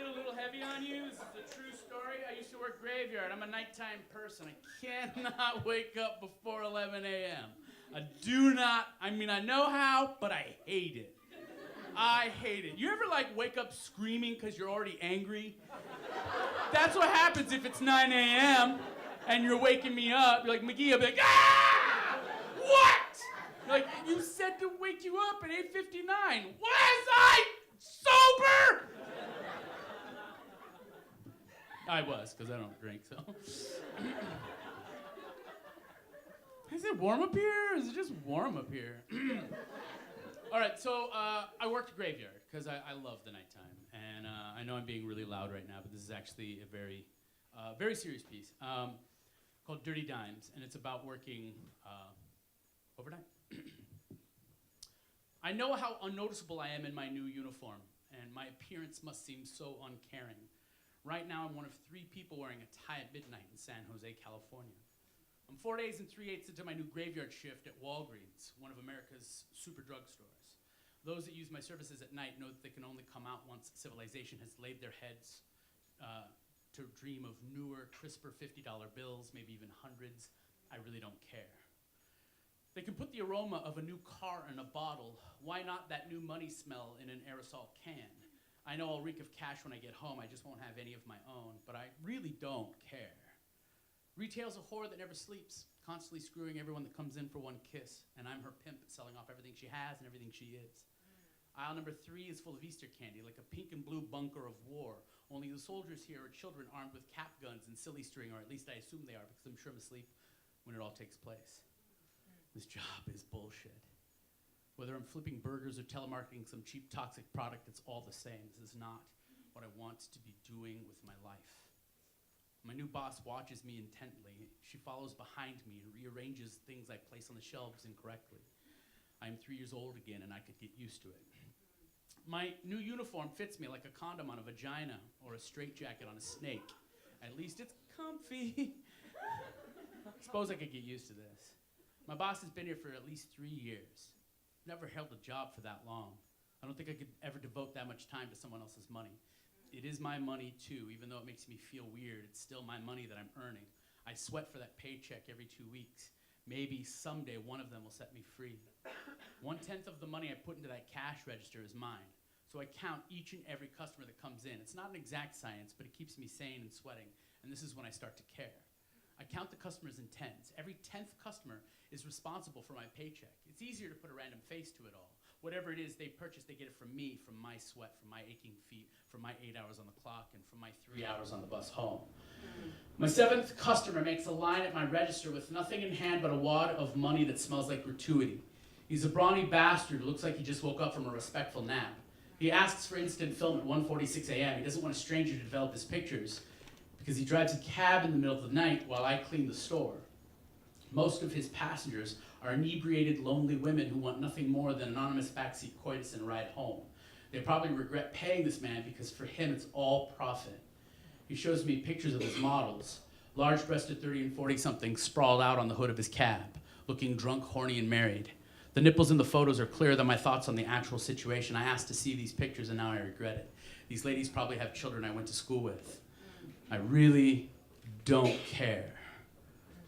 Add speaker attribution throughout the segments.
Speaker 1: get a little heavy on you? This is a true story. I used to work graveyard. I'm a nighttime person. I cannot wake up before 11 a.m. I know how, but I hate it. I hate it. You ever wake up screaming because you're already angry? That's what happens if it's 9 a.m. and you're waking me up. You're like, McGee, I'll be like, ah! What? You're like, you said to wake you up at 8:59. Was I sober? I was, because I don't drink, so. Is it warm up here? Is it just warm up here? All right, so I worked graveyard because I love the nighttime. And I know I'm being really loud right now, but this is actually a very, very serious piece called Dirty Dimes, and it's about working overnight. I know how unnoticeable I am in my new uniform, and my appearance must seem so uncaring. Right now, I'm one of 3 people wearing a tie at midnight in San Jose, California. I'm 4 days and 3/8 into my new graveyard shift at Walgreens, one of America's super drugstores. Those that use my services at night know that they can only come out once civilization has laid their heads to dream of newer, crisper $50 bills, maybe even hundreds. I really don't care. They can put the aroma of a new car in a bottle. Why not that new money smell in an aerosol can? I know I'll reek of cash when I get home. I just won't have any of my own, but I really don't care. Retail's a whore that never sleeps, constantly screwing everyone that comes in for one kiss, and I'm her pimp selling off everything she has and everything she is. Aisle number 3 is full of Easter candy, like a pink and blue bunker of war. Only the soldiers here are children armed with cap guns and silly string, or at least I assume they are, because I'm sure I'm asleep when it all takes place. This job is bullshit. Whether I'm flipping burgers or telemarketing some cheap toxic product, it's all the same. This is not what I want to be doing with my life. My new boss watches me intently. She follows behind me and rearranges things I place on the shelves incorrectly. I'm 3 years old again, and I could get used to it. My new uniform fits me like a condom on a vagina or a straitjacket on a snake. At least it's comfy. Suppose I could get used to this. My boss has been here for at least 3 years. Never held a job for that long. I don't think I could ever devote that much time to someone else's money. It is my money too, even though it makes me feel weird. It's still my money that I'm earning. I sweat for that paycheck every 2 weeks. Maybe someday one of them will set me free. 1/10 of the money I put into that cash register is mine. So I count each and every customer that comes in. It's not an exact science, but it keeps me sane and sweating. And this is when I start to care. I count the customers in tens. Every 10th customer is responsible for my paycheck. It's easier to put a random face to it all. Whatever it is they purchase, they get it from me, from my sweat, from my aching feet, from my 8 hours on the clock, and from my 3 hours on the bus home. My 7th customer makes a line at my register with nothing in hand but a wad of money that smells like gratuity. He's a brawny bastard who looks like he just woke up from a respectful nap. He asks for instant film at 1:46 a.m. He doesn't want a stranger to develop his pictures because he drives a cab in the middle of the night while I clean the store. Most of his passengers are inebriated, lonely women who want nothing more than anonymous backseat coitus and a ride home. They probably regret paying this man because for him it's all profit. He shows me pictures of his models, large-breasted 30 and 40-somethings sprawled out on the hood of his cab, looking drunk, horny, and married. The nipples in the photos are clearer than my thoughts on the actual situation. I asked to see these pictures and now I regret it. These ladies probably have children I went to school with. I really don't care.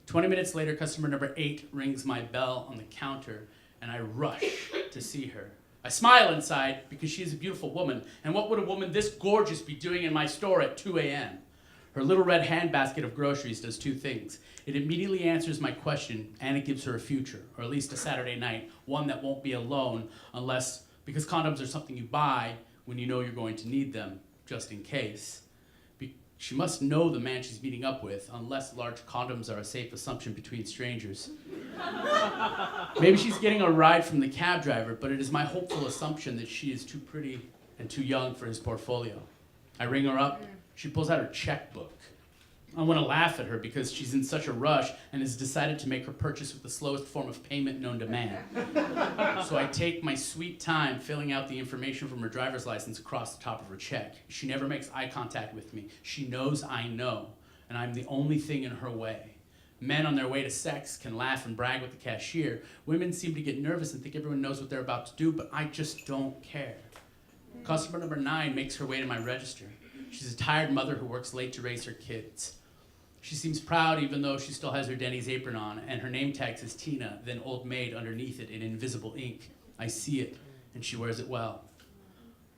Speaker 1: 20 minutes later, customer number 8 rings my bell on the counter, and I rush to see her. I smile inside because she is a beautiful woman, and what would a woman this gorgeous be doing in my store at 2 a.m.? Her little red handbasket of groceries does 2 things. It immediately answers my question, and it gives her a future, or at least a Saturday night, one that won't be alone because condoms are something you buy when you know you're going to need them, just in case. She must know the man she's meeting up with, unless large condoms are a safe assumption between strangers. Maybe she's getting a ride from the cab driver, but it is my hopeful assumption that she is too pretty and too young for his portfolio. I ring her up. She pulls out her checkbook. I want to laugh at her because she's in such a rush and has decided to make her purchase with the slowest form of payment known to man. So I take my sweet time filling out the information from her driver's license across the top of her check. She never makes eye contact with me. She knows I know, and I'm the only thing in her way. Men on their way to sex can laugh and brag with the cashier. Women seem to get nervous and think everyone knows what they're about to do, but I just don't care. Customer number 9 makes her way to my register. She's a tired mother who works late to raise her kids. She seems proud even though she still has her Denny's apron on, and her name tag says Tina, then Old Maid underneath it in invisible ink. I see it, and she wears it well.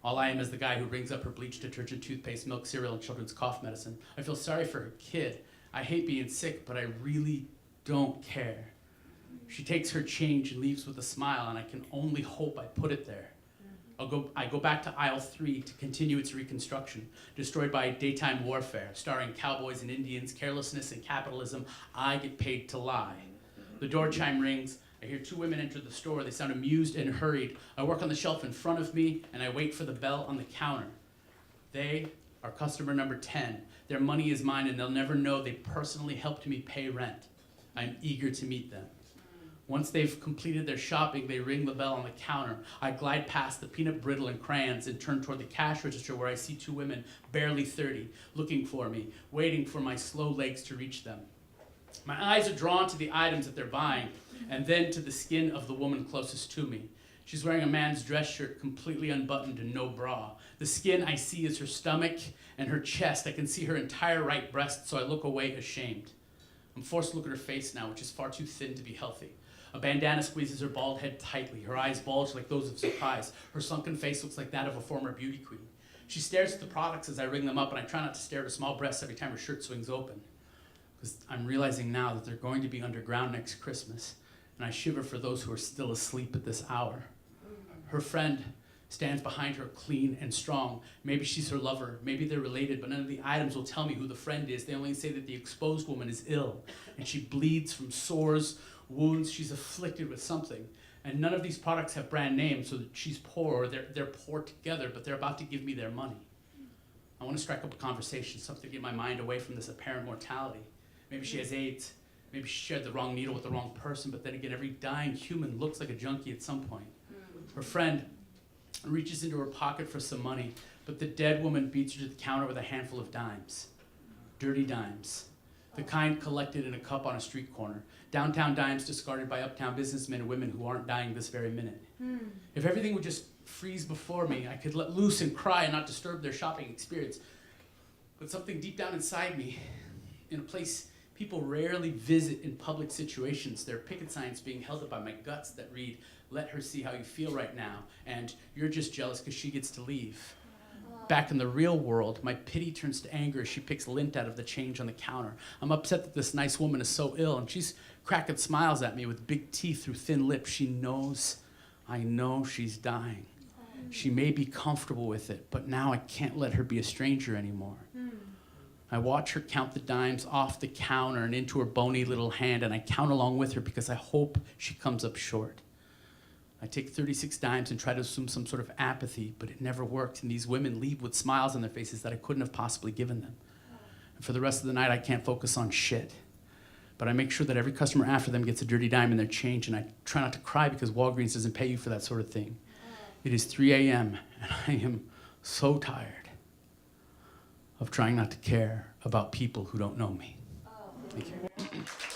Speaker 1: All I am is the guy who brings up her bleach detergent, toothpaste, milk, cereal, and children's cough medicine. I feel sorry for her kid. I hate being sick, but I really don't care. She takes her change and leaves with a smile, and I can only hope I put it there. I go back to aisle 3 to continue its reconstruction, destroyed by daytime warfare, starring cowboys and Indians, carelessness and capitalism. I get paid to lie. The door chime rings. I hear 2 women enter the store. They sound amused and hurried. I work on the shelf in front of me, and I wait for the bell on the counter. They are customer number 10. Their money is mine, and they'll never know they personally helped me pay rent. I'm eager to meet them. Once they've completed their shopping, they ring the bell on the counter. I glide past the peanut brittle and crayons and turn toward the cash register where I see 2 women, barely 30, looking for me, waiting for my slow legs to reach them. My eyes are drawn to the items that they're buying, and then to the skin of the woman closest to me. She's wearing a man's dress shirt, completely unbuttoned and no bra. The skin I see is her stomach and her chest. I can see her entire right breast, so I look away ashamed. I'm forced to look at her face now, which is far too thin to be healthy. A bandana squeezes her bald head tightly. Her eyes bulge like those of surprise. Her sunken face looks like that of a former beauty queen. She stares at the products as I ring them up, and I try not to stare at her small breasts every time her shirt swings open. Because I'm realizing now that they're going to be underground next Christmas, and I shiver for those who are still asleep at this hour. Her friend stands behind her, clean and strong. Maybe she's her lover, maybe they're related, but none of the items will tell me who the friend is. They only say that the exposed woman is ill, and she bleeds from sores, wounds. She's afflicted with something. And none of these products have brand names, so that she's poor, or they're poor together, but they're about to give me their money. I want to strike up a conversation, something to get my mind away from this apparent mortality. Maybe she has AIDS. Maybe she shared the wrong needle with the wrong person, but then again, every dying human looks like a junkie at some point. Her friend reaches into her pocket for some money, but the dead woman beats her to the counter with a handful of dimes. Dirty dimes. The kind collected in a cup on a street corner. Downtown dimes discarded by uptown businessmen and women who aren't dying this very minute. If everything would just freeze before me, I could let loose and cry and not disturb their shopping experience. But something deep down inside me, in a place people rarely visit in public situations, there are picket signs being held up by my guts that read, "Let her see how you feel right now," and "You're just jealous because she gets to leave." Back in the real world, my pity turns to anger as she picks lint out of the change on the counter. I'm upset that this nice woman is so ill, and she's cracking smiles at me with big teeth through thin lips. She knows, I know she's dying. She may be comfortable with it, but now I can't let her be a stranger anymore. I watch her count the dimes off the counter and into her bony little hand, and I count along with her because I hope she comes up short. I take 36 dimes and try to assume some sort of apathy, but it never works, and these women leave with smiles on their faces that I couldn't have possibly given them. And for the rest of the night, I can't focus on shit. But I make sure that every customer after them gets a dirty dime in their change, and I try not to cry because Walgreens doesn't pay you for that sort of thing. It is 3 a.m., and I am so tired of trying not to care about people who don't know me. Thank you.